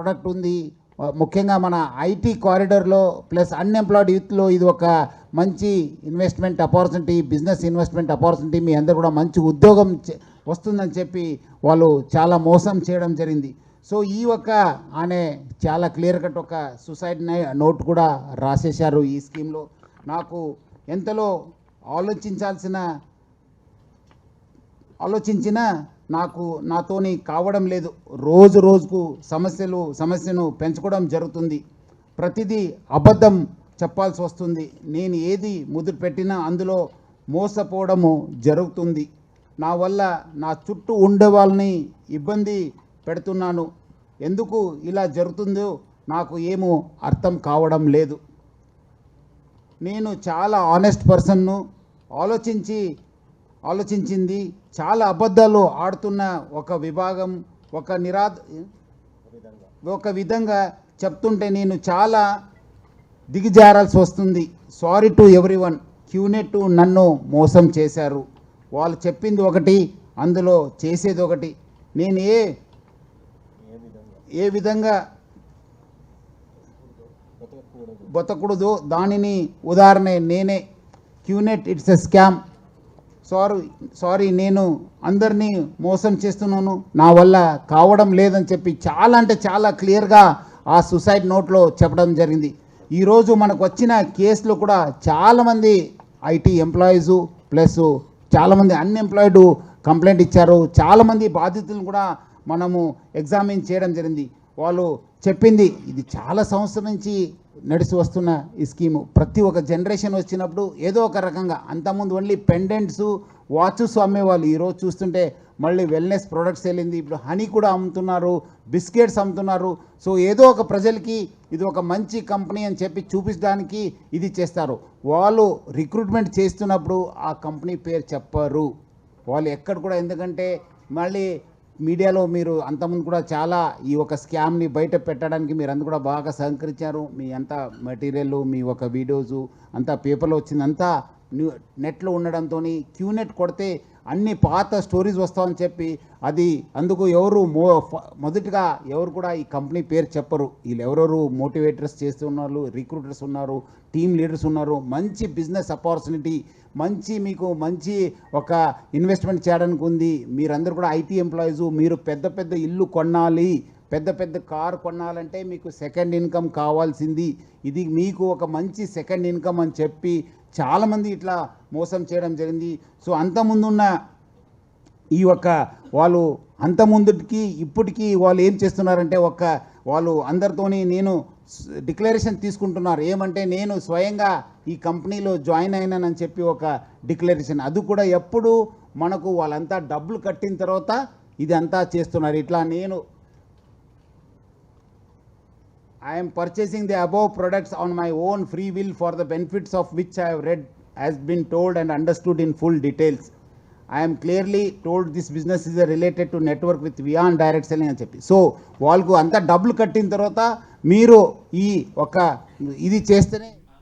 Product ఉంది. ముఖ్యంగా మన ఐటీ కారిడార్లో ప్లస్ అన్ఎంప్లాయిడ్ యూత్లో ఇది ఒక మంచి investment opportunity, business investment opportunity, మీ అందరూ కూడా మంచి ఉద్యోగం వస్తుందని చెప్పి వాళ్ళు చాలా మోసం చేయడం జరిగింది. సో ఈ ఒక ఆనే చాలా క్లియర్ కట్ ఒక సూసైడ్ నోట్ కూడా రాసేశారు ఈ స్కీమ్లో. నాకు ఎంతలో ఆలోచించినా నాతోని కావడం లేదు. రోజుకు సమస్యను పెంచుకోవడం జరుగుతుంది. ప్రతిదీ అబద్ధం చెప్పాల్సి వస్తుంది. నేను ఏది మొదలు పెట్టినా అందులో మోసపోవడము జరుగుతుంది. నా వల్ల నా చుట్టూ ఉండే వాళ్ళని ఇబ్బంది పెడుతున్నాను. ఎందుకు ఇలా జరుగుతుందో నాకు ఏమో అర్థం కావడం లేదు. నేను చాలా ఆనెస్ట్ పర్సన్ను. ఆలోచించింది చాలా అబద్ధాలు ఆడుతున్న ఒక విధంగా చెప్తుంటే నేను చాలా దిగజారాల్సి వస్తుంది. Sorry to everyone. క్యూనెట్ నన్ను మోసం చేశారు. వాళ్ళు చెప్పింది ఒకటి, అందులో చేసేది ఒకటి. నేను ఏ విధంగా బతకూడదు దానిని ఉదాహరణ నేనే. QNet it's a scam. Sorry నేను అందరినీ మోసం చేస్తున్నాను, నా వల్ల కావడం లేదని చెప్పి చాలా అంటే చాలా క్లియర్గా ఆ సూసైడ్ నోట్లో చెప్పడం జరిగింది. ఈరోజు మనకు వచ్చిన కేసులో కూడా చాలామంది ఐటీ ఎంప్లాయీసు ప్లస్ చాలామంది అన్ఎంప్లాయిడ్ కంప్లైంట్ ఇచ్చారు. చాలామంది బాధితులను కూడా మనము ఎగ్జామిన్ చేయడం జరిగింది. వాళ్ళు చెప్పింది ఇది చాలా సంవత్సరం నుంచి నడిచి వస్తున్న ఈ స్కీము. ప్రతి ఒక్క జనరేషన్ వచ్చినప్పుడు ఏదో ఒక రకంగా, అంతకుముందు ఓన్లీ పెండెంట్స్ వాచెస్ అమ్మేవాళ్ళు. ఈరోజు చూస్తుంటే మళ్ళీ వెల్నెస్ ప్రొడక్ట్స్ వెళ్ళింది. ఇప్పుడు హనీ కూడా అమ్ముతున్నారు, బిస్కెట్స్ అమ్ముతున్నారు. సో ఏదో ఒక ప్రజలకి ఇది ఒక మంచి కంపెనీ అని చెప్పి చూపించడానికి ఇది చేస్తారు. వాళ్ళు రిక్రూట్మెంట్ చేస్తున్నప్పుడు ఆ కంపెనీ పేరు చెప్పరు వాళ్ళు ఎక్కడ కూడా. ఎందుకంటే మళ్ళీ మీడియాలో మీరు అంతకుముందు కూడా చాలా ఈ ఒక స్కామ్ని బయట పెట్టడానికి మీరు అందరూ కూడా బాగా సహకరించారు. మీ అంతా మెటీరియల్, మీ ఒక వీడియోసు అంతా పేపర్లో వచ్చింది, అంతా నెట్లో ఉండడంతో క్యూనెట్ కొడితే అన్ని పాత స్టోరీస్ వస్తామని చెప్పి అది అందుకు మొదటిగా ఎవరు కూడా ఈ కంపెనీ పేరు చెప్పరు. వీళ్ళు ఎవరెవరు మోటివేటర్స్ చేస్తున్నారు, రిక్రూటర్స్ ఉన్నారు, టీమ్ లీడర్స్ ఉన్నారు. మంచి బిజినెస్ ఆపర్చునిటీ, మీకు మంచి ఒక ఇన్వెస్ట్మెంట్ చేయడానికి ఉంది. మీరందరూ కూడా ఐటీ ఎంప్లాయీస్, మీరు పెద్ద ఇల్లు కొనాలి, పెద్ద కారు కొనాలంటే మీకు సెకండ్ ఇన్కమ్ కావాల్సింది. ఇది మీకు ఒక మంచి సెకండ్ ఇన్కమ్ అని చెప్పి చాలామంది ఇట్లా మోసం చేయడం జరిగింది. సో అంతకుముందున్న ఈ ఒక వాళ్ళు అంతకుముందుకి ఇప్పటికీ వాళ్ళు ఏం చేస్తున్నారంటే వాళ్ళు అందరితోని నేను డిక్లరేషన్ తీసుకుంటున్నారు. ఏమంటే నేను స్వయంగా ఈ కంపెనీలో జాయిన్ అయినానని చెప్పి ఒక డిక్లరేషన్. అది కూడా ఎప్పుడు మనకు వాళ్ళంతా డబ్బులు కట్టిన తర్వాత ఇది అంతా చేస్తున్నారు. ఇట్లా నేను I am purchasing the above products on my own free will for the benefits of which I have read has been told and understood in full details. I am clearly told this business is related to network with beyond direct selling అని చెప్పి. So వాళ్ళకు అంతా డబ్బులు కట్టిన తర్వాత మీరు ఈ ఒక ఇది చేస్తేనే